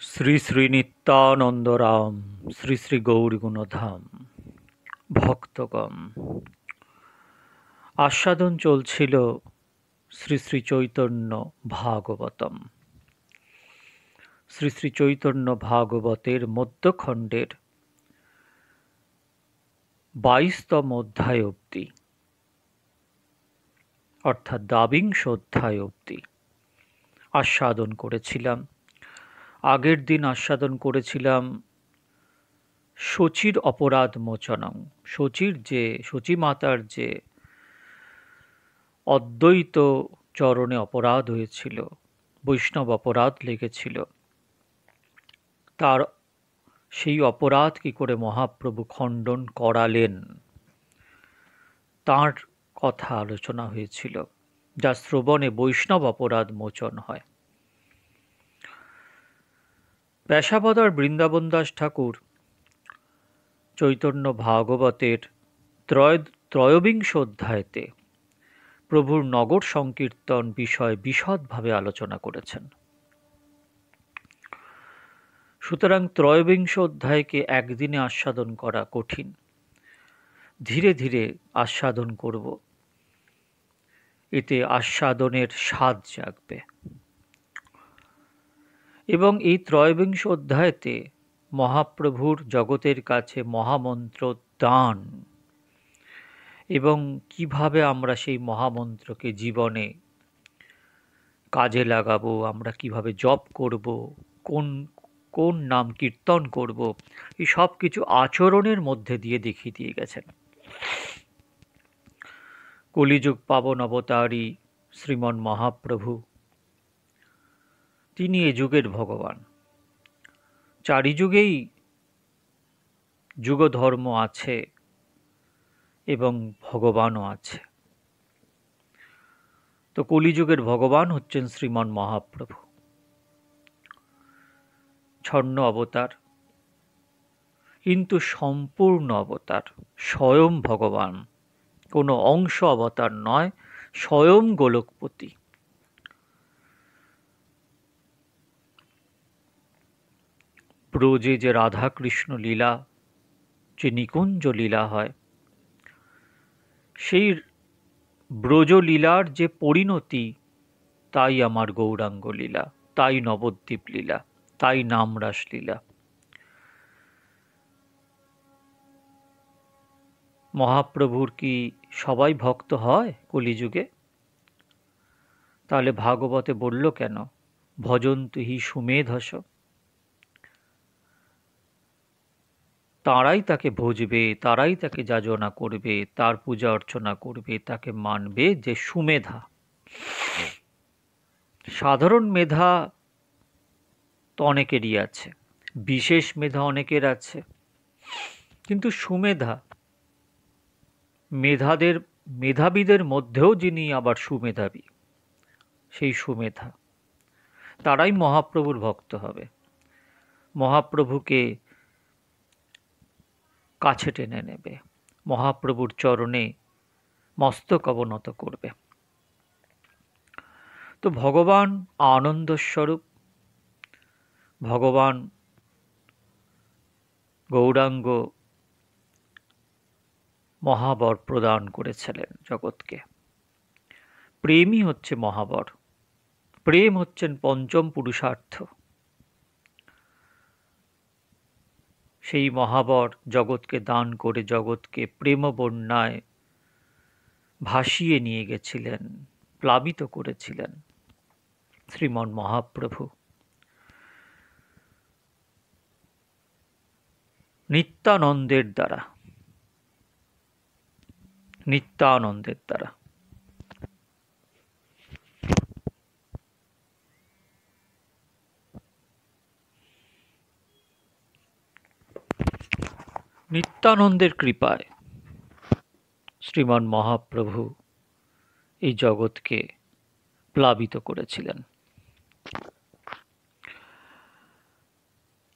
শ্রী শ্রী নিত্যানন্দ রাম, শ্রী শ্রী গৌরীগুণধাম। ভক্তগণ, আস্বাদন চলছিল শ্রী শ্রী চৈতন্য ভাগবতম। শ্রী শ্রী চৈতন্য ভাগবতের মধ্যখণ্ডের 22তম অধ্যায় অবধি, অর্থাৎ দ্বাবিংশ অধ্যায় অবধি আস্বাদন করেছিলাম। আগের দিন আস্বাদন করেছিলাম শচীর অপরাধ মোচনং। শচী মাতার যে অদ্বৈত চরণে অপরাধ হয়েছিল, বৈষ্ণব অপরাধ লেগেছিল, তার সেই অপরাধ কি করে মহাপ্রভু খণ্ডন করালেন তার কথা আলোচনা হয়েছিল, যা শ্রবণে বৈষ্ণব অপরাধ মোচন হয়। পেশাবদার বৃন্দাবন দাস ঠাকুর চৈতন্য ভাগবতের ত্রয়োবিংশ অধ্যায়তে প্রভুর নগর সংকীর্তন বিষয় বিশদভাবে আলোচনা করেছেন। সুতরাং ত্রয়োবিংশ অধ্যায়কে একদিনে আস্বাদন করা কঠিন। ধীরে ধীরে আস্বাদন করব, এতে আস্বাদনের স্বাদ জাগবে। এবং এই ত্রয়োবিংশ অধ্যায়তে মহাপ্রভুর জগতের কাছে মহামন্ত্র দান এবং কিভাবে আমরা সেই মহামন্ত্রকে জীবনে কাজে লাগাবো, আমরা কিভাবে জপ করব, কোন কোন নাম কীর্তন করব, এই সব কিছু আচরণের মধ্যে দিয়ে দেখিয়ে দিয়ে গেছেন। কলিযুগ পাবন অবতারী শ্রীমন মহাপ্রভু, তিনি এ যুগের ভগবান। চারিযুগেই যুগধর্ম আছে এবং ভগবানও আছে। তো কলিযুগের ভগবান হচ্ছেন শ্রীমন মহাপ্রভু। ছন্ন অবতার, কিন্তু সম্পূর্ণ অবতার, স্বয়ং ভগবান, কোনো অংশ অবতার নয়, স্বয়ং গোলকপতি। ব্রজে যে রাধাকৃষ্ণ লীলা, যে নিকুঞ্জ লীলা হয়, সেই ব্রজলীলার যে পরিণতি, তাই আমার গৌরাঙ্গ লীলা, তাই নবদ্বীপ লীলা, তাই নামরাস লীলা। মহাপ্রভুর কি সবাই ভক্ত হয় কলিযুগে? তাহলে ভাগবতে বলল কেন ভজন্তু হি সুমেধস? তারাই তাকে ভজবে, তারাই তাকে যাজনা করবে, তার পূজা অর্চনা করবে, তাকে মানবে যে সুমেধা। সাধারণ মেধা তো অনেকেরই আছে, বিশেষ মেধা অনেকের আছে, কিন্তু সুমেধা, মেধাবীদের মধ্যেও যিনি আবার সুমেধাবী, সেই সুমেধা, তারাই মহাপ্রভুর ভক্ত হবে, মহাপ্রভুকে কাছে টেনে নেবে, মহাপ্রভুর চরণে মস্তক অবনত করবে। তো ভগবান আনন্দ স্বরূপ, ভগবান গৌরাঙ্গ মহাবর প্রদান করেছিলেন জগৎকে। প্রেমই হচ্ছে মহাবর, প্রেম হচ্ছেন পঞ্চম পুরুষার্থ। সেই মহাবর জগৎকে দান করে জগৎকে প্রেম বন্যায় ভাসিয়ে নিয়ে গেছিলেন, প্লাবিত করেছিলেন শ্রীমন মহাপ্রভু। নিত্যানন্দের দ্বারা, নিত্যানন্দের দ্বারা। নিত্যানন্দের কৃপায় শ্রীমন মহাপ্রভু এই জগৎকে প্লাবিত করেছিলেন।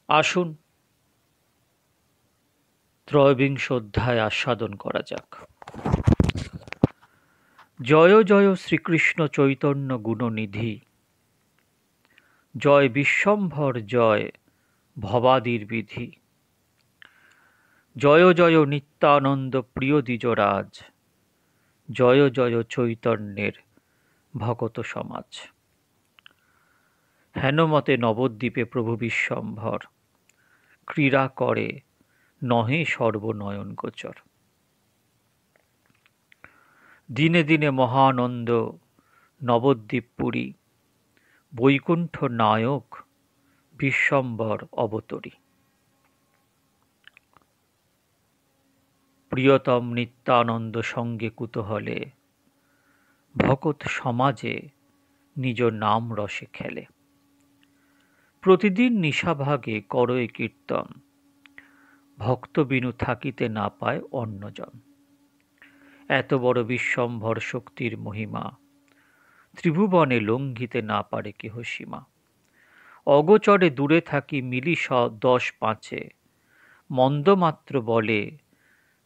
আসুন ত্রয়োবিংশ অধ্যায় আস্বাদন করা যাক। জয় জয় শ্রীকৃষ্ণ চৈতন্য গুণনিধি, জয় বিশ্বম্ভর জয় ভবাদির বিধি, জয় জয় নিত্যানন্দ প্রিয় দ্বিজরাজ, জয় জয় চৈতন্যের ভকত সমাজ। হেনমতে নবদ্বীপে প্রভু বিশ্বম্ভর ক্রীড়া করে নহে সর্বনয়ন গোচর। দিনে দিনে মহানন্দ নবদ্বীপপুরী, বৈকুণ্ঠ নায়ক বিশ্বম্ভর অবতরী। প্রিয়তম নিত্যানন্দ সঙ্গে কুতূহলে, ভকত সমাজে নিজ নাম রসে খেলে। প্রতিদিন নিশাভাগে করয়ে কীর্তন, ভক্ত বিনু থাকিতে না পায় অন্যজন। এত বড় বিশ্বম্ভর শক্তির মহিমা, ত্রিভুবনে লঙ্ঘিতে না পারে কেহ সীমা। অগোচরে দূরে থাকি মিলি 10-5, মন্দমাত্র বলে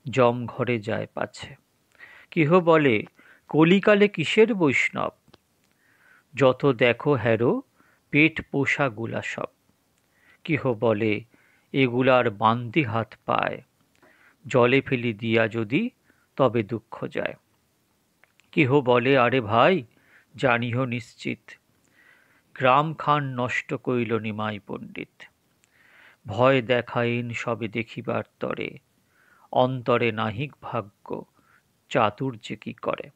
জম ঘরে যায় পাছে। কেহ বলে কলিকালে কিসের বৈষ্ণব, যত দেখো হেরো পেট পোষা গুলা সব। কেহ বলে এগুলার বান্দি হাত পায়, জলে ফেলি দিয়া যদি তবে দুঃখ যায়। কেহ বলে আরে ভাই জানিহ নিশ্চিত, গ্রাম খান নষ্ট কইল নিমাই পণ্ডিত। ভয় দেখাইন সবে দেখিবার তরে, অন্তরে নাহিক ভাগ্য চাতুর্যে কি করে।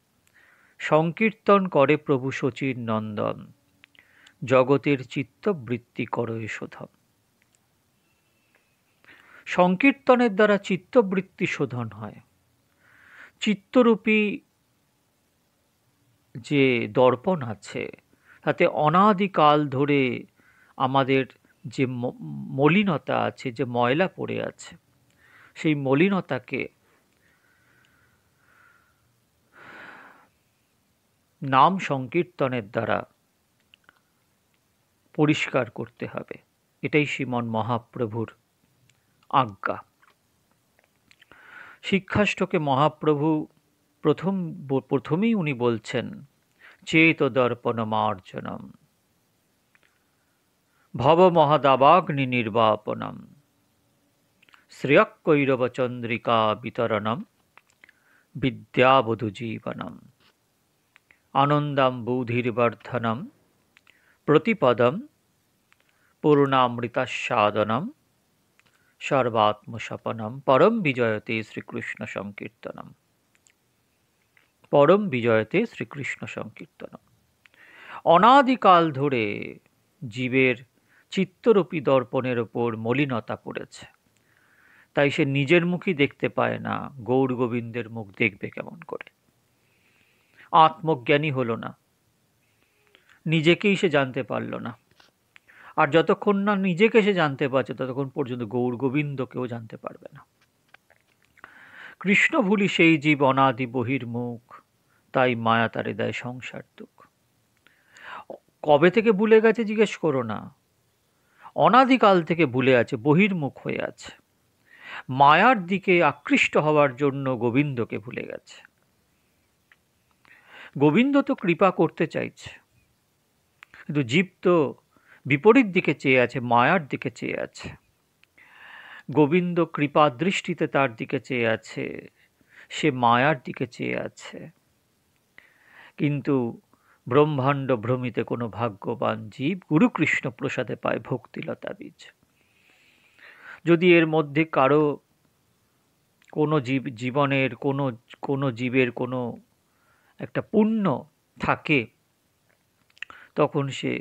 সংকীর্তন করে প্রভু শচীর নন্দন, জগতের চিত্তবৃত্তি করয়ে শোধন। সংকীর্তনের দ্বারা চিত্তবৃত্তি শোধন হয়। চিত্তরূপী যে দর্পণ আছে, তাতে অনাদিকাল ধরে আমাদের যে মলিনতা আছে, যে ময়লা পড়ে আছে, সেই মলিনতাকে নাম সংকীর্তনের দ্বারা পরিষ্কার করতে হবে। এটাই শ্রীমন মহাপ্রভুর আজ্ঞা। শিক্ষাষ্টকে মহাপ্রভু প্রথমেই উনি বলছেন চেত দর্পণ মার্জনম, ভব মহাদাবাগ্নি নির্বাপনম, শ্রেয়কৈরব চন্দ্রিকা বিতরণম, বিদ্যাবধূ জীবনম, আনন্দম বুধির্বর্ধনম, প্রতিপদম পূর্ণামৃতাস্বাদনম, সর্বাত্মসপনম, পরম বিজয়তে শ্রীকৃষ্ণ সংকীর্তনম। পরম বিজয়তে শ্রীকৃষ্ণ সংকীর্তনম। অনাদিকাল ধরে জীবের চিত্তরূপী দর্পণের ওপর মলিনতা পড়েছে, তাই সে নিজের মুখই দেখতে পায় না, গৌর গোবিন্দের মুখ দেখবে কেমন করে। আত্মজ্ঞানী হলো না, নিজেকেই সে জানতে পারল না। আর যতক্ষণ না নিজেকে সে জানতে পারছে, ততক্ষণ পর্যন্ত গৌর গোবিন্দকেও জানতে পারবে না। কৃষ্ণ ভুলি সেই জীব অনাদি বহির্মুখ, তাই মায়া তারে দেয় সংসার দুঃখ। কবে থেকে ভুলে গেছে জিজ্ঞেস করো না, অনাদিকাল থেকে ভুলে আছে, বহির্মুখ হয়ে আছে। মায়ার দিকে আকৃষ্ট হওয়ার জন্য গোবিন্দকে ভুলে গেছে। গোবিন্দ তো কৃপা করতে চাইছে, কিন্তু জীব তো বিপরীত দিকে চেয়ে আছে, মায়ার দিকে চেয়ে আছে। গোবিন্দ কৃপা দৃষ্টিতে তার দিকে চেয়ে আছে, সে মায়ার দিকে চেয়ে আছে। কিন্তু ব্রহ্মাণ্ড ভ্রমিতে কোনো ভাগ্যবান জীব গুরুকৃষ্ণ প্রসাদে পায় ভক্তিলতা বীজ। যদি এর মধ্যে কারো কোনো জীবনের কোনো জীবের কোনো একটা পুণ্য থাকে, তখন সে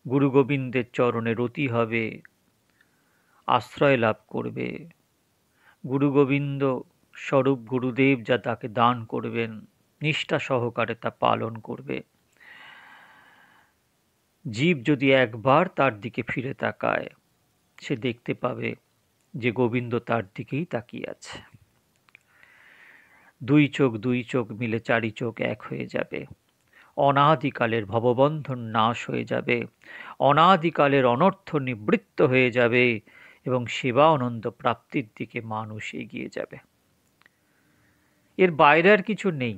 গুরু গোবিন্দের চরণে রতি হবে, আশ্রয় লাভ করবে। গুরু গোবিন্দ স্বরূপ গুরুদেব যা তাকে দান করবেন, নিষ্ঠা সহকারে তা পালন করবে। জীব যদি একবার তার দিকে ফিরে তাকায়, সে দেখতে পাবে যে গোবিন্দ তার দিকেই তাকিয়ে আছে। দুই চোখ মিলে চারি চোখ এক হয়ে যাবে, অনাদিকালের ভববন্ধন নাশ হয়ে যাবে, অনাদিকালের অনর্থ নিবৃত্ত হয়ে যাবে, এবং সেবানন্দ প্রাপ্তির দিকে মানুষ এগিয়ে যাবে। এর বাইরে আর কিছু নেই।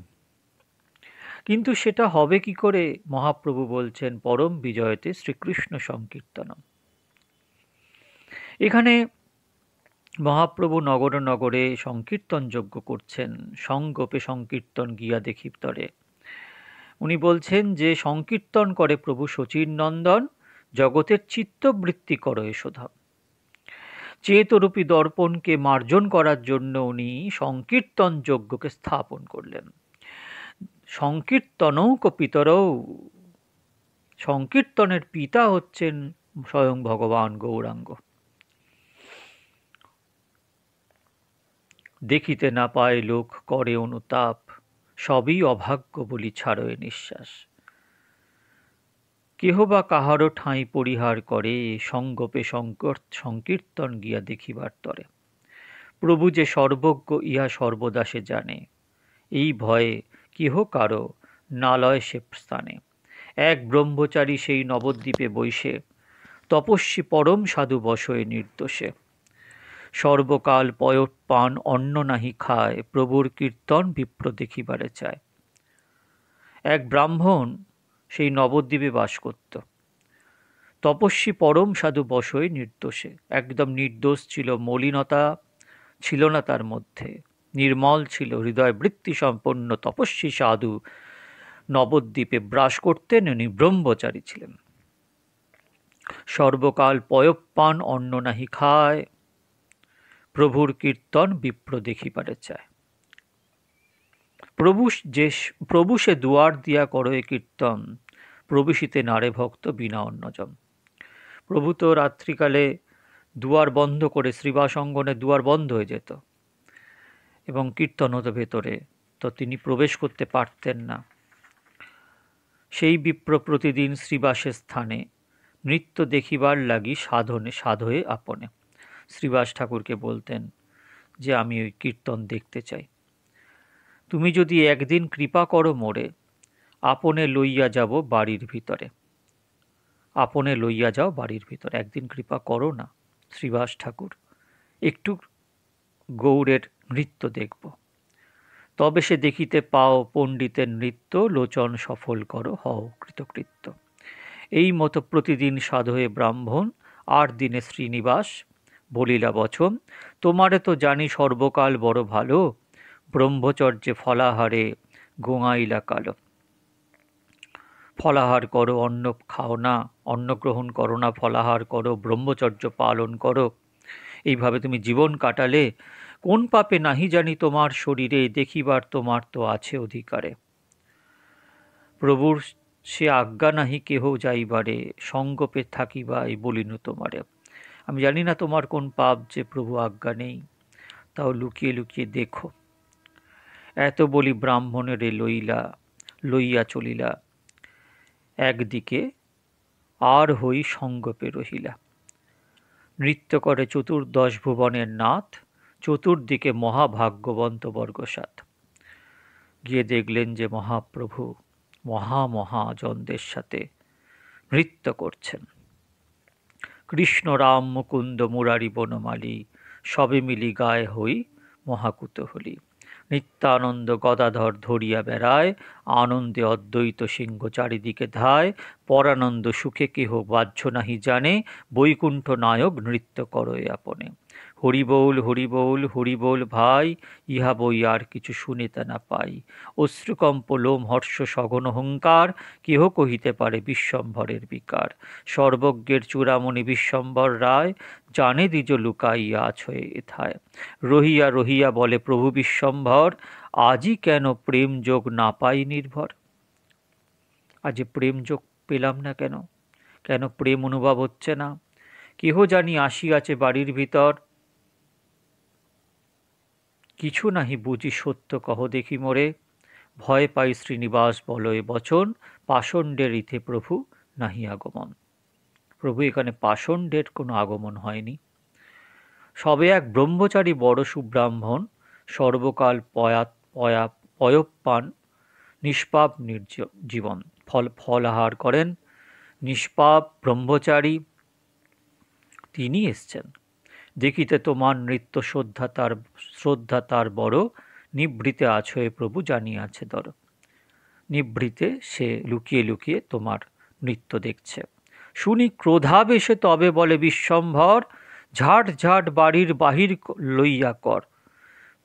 কিন্তু সেটা হবে কি করে? মহাপ্রভু বলছেন পরম বিজয়তে শ্রীকৃষ্ণ সংকীর্তনম। এখানে মহাপ্রভু নগরে নগরে সংকীর্তন যজ্ঞ করছেন, সঙ্গোপে সংকীর্তন গিয়া দেখি তরে। উনি বলছেন যে সংকীর্তন করে প্রভু শচীর নন্দন, জগতের চিত্তবৃত্তি করো এসোধাম। চেতরূপী দর্পণকে মার্জন করার জন্য উনি সংকীর্তন যজ্ঞকে স্থাপন করলেন। সংকীর্তনৌ কপিতরৌ, সংকীর্তনের পিতা হচ্ছেন স্বয়ং ভগবান গৌরাঙ্গ। দেখিতে না পায় লোক করে অনুতাপ, সবই অভাগ্য বলি ছাড়ো এ নিঃশ্বাস। কেহ বা কাহারও ঠাঁই পরিহার করে, সঙ্গোপে সংকীর্তন গিয়া দেখিবার তরে। প্রভু যে সর্বজ্ঞ ইহা সর্বদা সে জানে, এই ভয়ে কেহ কারো না লয় সে স্থানে। এক ব্রহ্মচারী সেই নবদ্বীপে বৈশে, তপস্বী পরম সাধু বসয়ে নির্দোষে। সর্বকাল পয়ট পান অন্ন নাহি খায়, প্রভুর কীর্তন বিপ্র দেখিবারে চায়। এক ব্রাহ্মণ সেই নবদ্বীপে বাস করত। তপস্বী পরম সাধু বসয়ে নির্দোষে, একদম নির্দোষ ছিল, মলিনতা ছিল না তার মধ্যে, নির্মল ছিল, হৃদয় বৃত্তি সম্পন্ন তপস্বী সাধু নবদ্বীপে বাস করতেন। উনি ব্রহ্মচারী ছিলেন। সর্বকাল পয়ঃপান অন্ন নাহি খায়, প্রভুর কীর্তন বিপ্র দেখিবারে চায়। প্রভু সে দুয়ার দিয়া করো এ কীর্তন, প্রবেশিতে নারে ভক্ত বিনা অন্নজম। প্রভু তো রাত্রিকালে দুয়ার বন্ধ করে, শ্রীবাস অঙ্গনে দুয়ার বন্ধ হয়ে যেত এবং কীর্তন হতো ভেতরে, তো তিনি প্রবেশ করতে পারতেন না। সেই বিপ্র প্রতিদিন শ্রীবাসের স্থানে নৃত্য দেখিবার লাগি সাধয়ে আপনে। শ্রীবাস ঠাকুরকে বলতেন যে আমি ওই কীর্তন দেখতে চাই, তুমি যদি একদিন কৃপা করো মোরে, আপনে লইয়া যাব বাড়ির ভিতরে। আপনে লইয়া যাও বাড়ির ভিতরে, একদিন কৃপা করো না শ্রীবাস ঠাকুর, একটু গৌড়ের নৃত্য দেখব। তবে সে দেখিতে পাও পণ্ডিতের নৃত্য, লোচন সফল করো হও কৃতকৃত্য। এই মতো প্রতিদিন সাধয়ে ব্রাহ্মণ, 8 দিনে শ্রীনিবাস বলিলা বচন। তোমারে তো জানি সর্বকাল বড় ভালো, ব্রহ্মচর্যে ফলাহারে গোঙাইলা কালো। ফলাহার করো, অন্ন খাও না, অন্ন গ্রহণ করো না, ফলাহার করো, ব্রহ্মচর্য পালন করো। এইভাবে তুমি জীবন কাটালে, কোন পাপে নাহি জানি তোমার শরীরে, দেখিবার তোমার তো আছে অধিকারে। প্রভুর সে আজ্ঞা নাহি কেহ যাইবারে, সঙ্গোপে থাকিবাই বলিনু তোমারে। আমি জানি না তোমার কোন পাপ যে প্রভু আজ্ঞা নেই, তাও লুকিয়ে লুকিয়ে দেখো। এত বলি ব্রাহ্মণের লইয়া চলিলা, একদিকে আর হই সঙ্গোপে রহিলা। নৃত্য করে চতুর্দশ ভুবনের নাথ, চতুর্দিকে মহাভাগ্যবন্ত বর্গসাত। গিয়ে দেখলেন যে মহাপ্রভু মহাজনদের সাথে নৃত্য করছেন। কৃষ্ণ রাম মুকুন্দ মুরারি বনমালী, সবে মিলি গায়ে হই মহাকুতূহলী। নিত্যানন্দ গদাধর ধরিয়া বেড়ায়, আনন্দে অদ্বৈত সিংহ চারিদিকে ধায়। পরানন্দ সুখে কেহ বাহ্য নাহি জানে, বৈকুণ্ঠ নায়ক নৃত্য করো আপনে। হরিবোল হরিবোল হরিবোল ভাই, ইহা বই আর কিছু শুনিতে না পাই। অশ্রুকম্প লোম হর্ষ সঘন হুঙ্কার, কেহ কহিতে পারে বিশ্বম্ভরের বিকার। সর্বজ্ঞের চূড়ামণি বিশ্বম্ভর রায়, জানে দ্বিজ লুকাইয়া আছো এথায়। রহিয়া রহিয়া বলে প্রভু বিশ্বম্ভর, আজই কেন প্রেম যোগ না পাই নির্ভর। আজ প্রেম যোগ পেলাম না কেন, কেন প্রেম অনুভব হচ্ছে না? কেহ জানি আসিয়াছে বাড়ির ভিতর, কিছু নাহি বুঝি সত্য কহ দেখি মোরে। ভয় পাই শ্রীনিবাস বলয়ে বচন, পাষণ্ডের ইথে প্রভু নাহি আগমন। প্রভু এখানে পাষণ্ডের কোনো আগমন হয়নি। সবে এক ব্রহ্মচারী বড় সুব্রাহ্মণ, সর্বকাল পয়ঃপান, নিষ্পাপ জীবন, ফলাহার করেন, নিষ্পাপ ব্রহ্মচারী, তিনি এসছেন। দেখিতে তোমার নৃত্য শ্রদ্ধা তার বড়, নিভৃতে আছো এ প্রভু জানিয়াছে দর। নিভৃতে সে লুকিয়ে লুকিয়ে তোমার নৃত্য দেখছে। শুনি ক্রোধাবেশে তবে বলে বিশ্বম্ভর, ঝাট ঝাট বাড়ির বাহির লইয়া কর।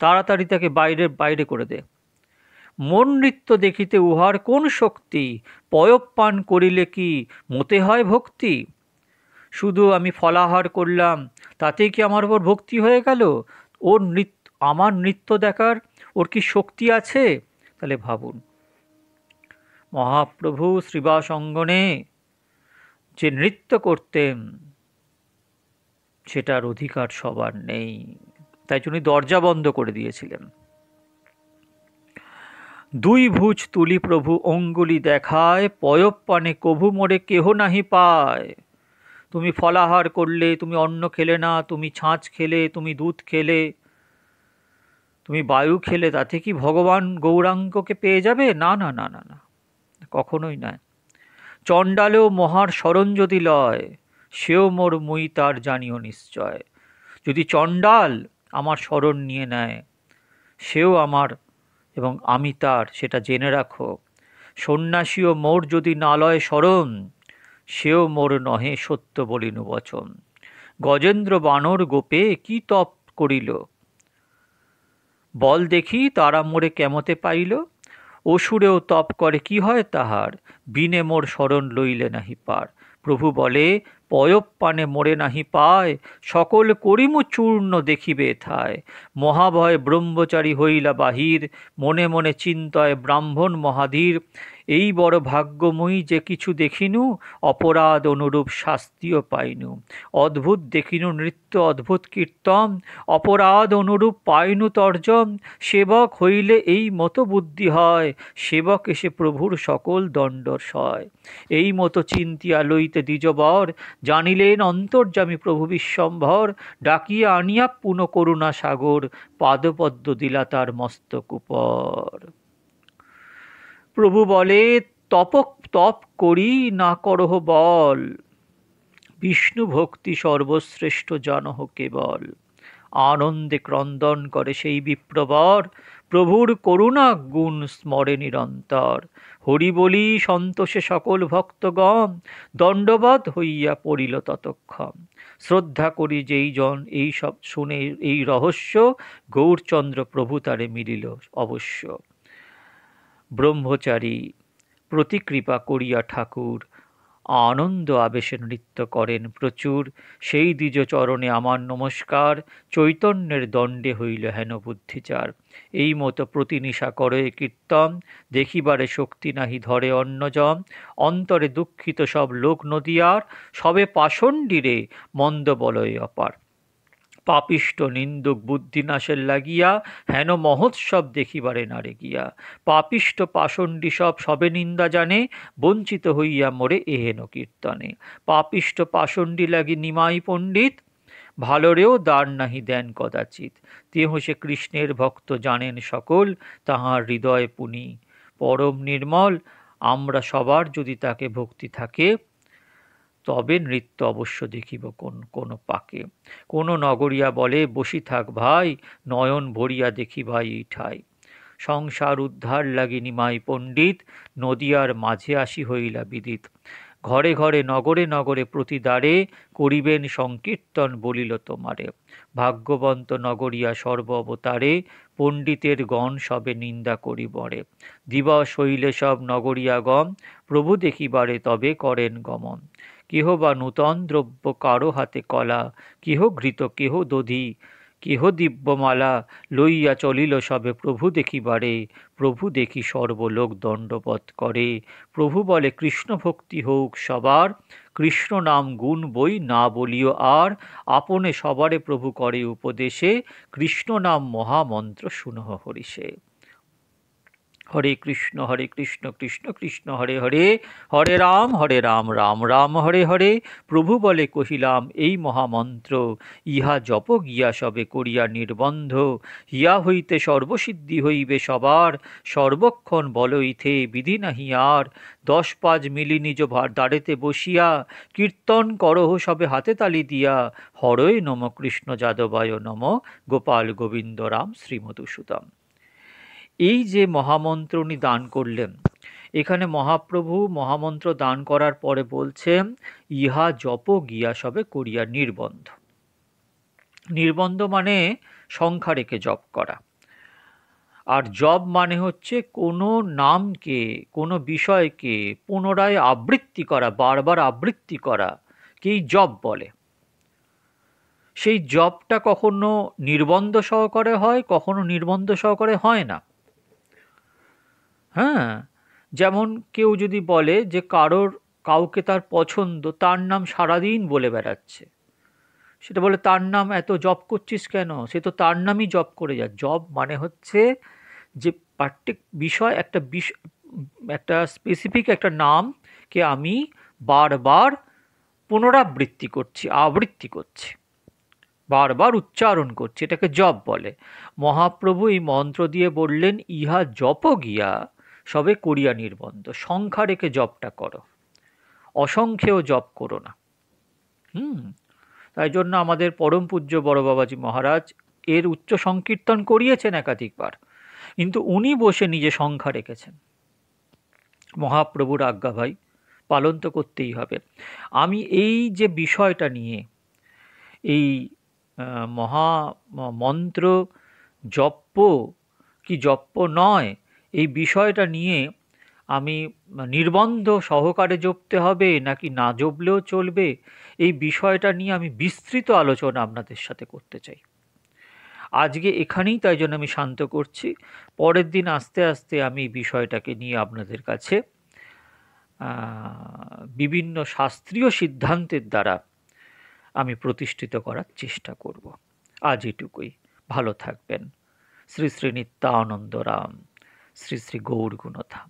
তাড়াতাড়ি তাকে বাইরে বাইরে করে দে। মন নৃত্য দেখিতে উহার কোন শক্তি, পয়ঃ পান করিলে কি মতে হয় ভক্তি? শুধু আমি ফলাহার করলাম, তাতেই কি আমার ওপর ভক্তি হয়ে গেল? ওর নৃত্য, আমার নৃত্য দেখার ওর কি শক্তি আছে? তাহলে ভাবুন, মহাপ্রভু শ্রীবাস অঙ্গনে যে নৃত্য করতেন সেটার অধিকার সবার নেই, তাই জন্য দরজা বন্ধ করে দিয়েছিলেন। দুই ভুজ তুলি প্রভু অঙ্গুলি দেখায়, পয়ঃ পানে কভু মোরে কেহ নাহি পায়। তুমি ফলাহার করলে, তুমি অন্ন খেলে না, তুমি ছাঁচ খেলে, তুমি দুধ খেলে, তুমি বায়ু খেলে, তাতে কি ভগবান গৌরাঙ্গকে পেয়ে যাবে? না না না না না, কখনোই নয়। চণ্ডালেও মহার শরণ যদি লয়, সেও মোর মুই তার জানিও নিশ্চয়। যদি চণ্ডাল আমার শরণ নিয়ে নেয়, সেও আমার এবং আমি তার, সেটা জেনে রাখো। সন্ন্যাসীও মোর যদি না লয় শরণ, সেও মোর নহে সত্য বলিনু বচন। গজেন্দ্র বানর গোপে কি তপ করিল, বল দেখি তারা মোরে কেমতে পাইল। অসুরেও তপ করে কি হয় তাহার, বিনে মোর শরণ লইলে নাহি পার। প্রভু বলে, পয়ঃ পানে মোরে নাহি পায়, সকল করিমু চূর্ণ দেখিবে থায়। মহাভয় ব্রহ্মচারী হইলা বাহির, মনে মনে চিন্তয় ব্রাহ্মণ মহাধীর। এই বড় ভাগ্যময়ী যে কিছু দেখিনু, অপরাধ অনুরূপ শাস্তিও পাইনু। অদ্ভুত দেখিনু নৃত্য অদ্ভুত কীর্তন, অপরাধ অনুরূপ পাইনু তর্জন। সেবক হইলে এই মতো বুদ্ধি হয়, সেবক এসে প্রভুর সকল দণ্ড সয়। এই মতো চিন্তিয়া লইতে দ্বিজবর, জানিলেন অন্তর্যামী প্রভু বিশ্বম্ভর। ডাকিয়া আনিয়া পুন করুণা সাগর, পাদপদ্ম দিলা তার মস্তক উপর। প্রভু বলে, তপ করি না করহ বল, বিষ্ণু ভক্তি সর্বশ্রেষ্ঠ জানহ কেবল। আনন্দে ক্রন্দন করে সেই বিপ্রবর, প্রভুর করুণা গুণ স্মরে নিরন্তর। হরি বলি সন্তোষে সকল ভক্তগণ, দণ্ডবৎ হইয়া পড়িল ততক্ষণ। শ্রদ্ধা করি যেই জন এই সব শুনে এই রহস্য, গৌরচন্দ্র প্রভু তারে মিলিল অবশ্য। ব্রহ্মচারী প্রতিকৃপা করিয়া ঠাকুর, আনন্দ আবেশে নৃত্য করেন প্রচুর। সেই দ্বিজ চরণে আমার নমস্কার, চৈতন্যের দণ্ডে হইল হেন বুদ্ধিচার। এই মতো প্রতিনিশা করে কীর্তন, দেখিবারে শক্তি নাহি ধরে অন্যজন। অন্তরে দুঃখিত সব লোক নদিয়ার, সবে পাষণ্ডিরে মন্দ বলয় অপার। পাপিষ্ট নিন্দুক বুদ্ধিনাশের লাগিয়া, হেন মহোৎসব দেখিবারে নারে গিয়া। পাপিষ্ট পাষণ্ডী সব সবে নিন্দা জানে, বঞ্চিত হইয়া মোরে এহেন কীর্তনে। পাপিষ্ট পাষণ্ডী লাগি নিমাই পণ্ডিত, ভালোরেও দ্বার নাহি দেন কদাচিৎ। তেহ সে কৃষ্ণের ভক্ত জানেন সকল, তাহার হৃদয় পুনি পরম নির্মল। আমরা সবার যদি তাকে ভক্তি থাকে, তবে নৃত্য অবশ্য দেখিব কোন পাকে। কোন নগরিয়া বলে, বসি থাক ভাই, নয়ন ভরিয়া দেখি ভাই এই ঠাই। সংসার উদ্ধার লাগি নিমাই পণ্ডিত, নদিয়ার মাঝে আসি হইলা বিদিত। ঘরে ঘরে নগরে নগরে প্রতি দ্বারে, করিবেন সংকীর্তন বলিল তোমারে। ভাগ্যবন্ত নগরিয়া সর্ব অবতারে, পণ্ডিতের গণ সবে নিন্দা করি বরে। দিবস হইলে সব নগরিয়াগণ, প্রভু দেখিবারে তবে করেন গমন। কেহ বা নূতন দ্রব্য, কারো হাতে কলা, কেহ ঘৃত কেহ দধি, কেহ দিব্যমালা, লইয়া চলিল সবে প্রভু দেখিবারে। প্রভু দেখি সর্বলোক দণ্ডবৎ করে। প্রভু বলে, কৃষ্ণ ভক্তি হোক সবার, কৃষ্ণ নাম গুণ বই না বলিও আর। আপনে সবারে প্রভু করে উপদেশে, কৃষ্ণ নাম মহামন্ত্র শুনহ হরিষে। হরে কৃষ্ণ কৃষ্ণ কৃষ্ণ হরে হরে, হরে রাম রাম রাম হরে হরে। প্রভু বলে কহিলাম এই মহামন্ত্র, ইহা জপ গিয়া সবে করিয়া নির্বন্ধ। হিয়া হইতে সর্বসিদ্ধি হইবে সবার, সর্বক্ষণ বলইথে বিধি নাহি আর। 10-5 মিলি নিজ দ্বারেতে বসিয়া, কীর্তন করহ সবে হাতে তালি দিয়া। হরয় নম কৃষ্ণ যাদবায় নম, গোপাল গোবিন্দ রাম শ্রীমধুসূদন। এই যে মহামন্ত্র উনি দান করলেন, এখানে মহাপ্রভু মহামন্ত্র দান করার পরে বলছেন, ইহা জপ গিয়া সবে করিয়া নির্বন্ধ। নির্বন্ধ মানে সংখ্যা রেখে জপ করা, আর জপ মানে হচ্ছে কোনো নামকে, কোনো বিষয়কে পুনরায় আবৃত্তি করা, বারবার আবৃত্তি করা কেই জপ বলে। সেই জপটা কখনো নির্বন্ধ সহকারে হয়, কখনো নির্বন্ধ সহকারে হয় না। হ্যাঁ, যেমন কেউ যদি বলে যে কাউকে তার পছন্দ, তার নাম সারাদিন বলে বেড়াচ্ছে, সেটা বলে তার নাম এত জপ করছিস কেন, সে তো তার নামই জপ করে যা। জপ মানে হচ্ছে যে বিষয়, একটা স্পেসিফিক একটা নামকে আমি বারবার পুনরাবৃত্তি করছি, আবৃত্তি করছি, বারবার উচ্চারণ করছি, এটাকে জপ বলে। মহাপ্রভু এই মন্ত্র দিয়ে বললেন, ইহা জপ গিয়া সবে করিয়া নির্বন্ধ। সংখ্যা রেখে জপটা করো, অসংখ্যেয় জপ করো না। তাই জন্য আমাদের পরম পূজ্য বড় বাবাজি মহারাজ এর উচ্চ সংকীর্তন করিয়েছেন একাধিকবার, কিন্তু উনি বসে নিজে সংখ্যা রেখেছেন। মহাপ্রভুর আজ্ঞা ভাই, পালন তো করতেই হবে। আমি এই যে বিষয়টা নিয়ে, এই মহা মন্ত্র জপ্য কি জপ্য নয়, এই বিষয়টা নিয়ে আমি নির্বন্ধ সহকারে জপতে হবে নাকি না জপলেও চলবে, এই বিষয়টা নিয়ে আমি বিস্তৃত আলোচনা আপনাদের সাথে করতে চাই। আজকে এখানেই তাই জন্য আমি শান্ত করছি। পরের দিন আস্তে আস্তে আমি বিষয়টাকে নিয়ে আপনাদের কাছে বিভিন্ন শাস্ত্রীয় সিদ্ধান্তের দ্বারা আমি প্রতিষ্ঠিত করার চেষ্টা করব। আজ এটুকুই। ভালো থাকবেন। শ্রী শ্রী নিত্যানন্দ রাম, শ্রী শ্রী গৌর গুণধাম।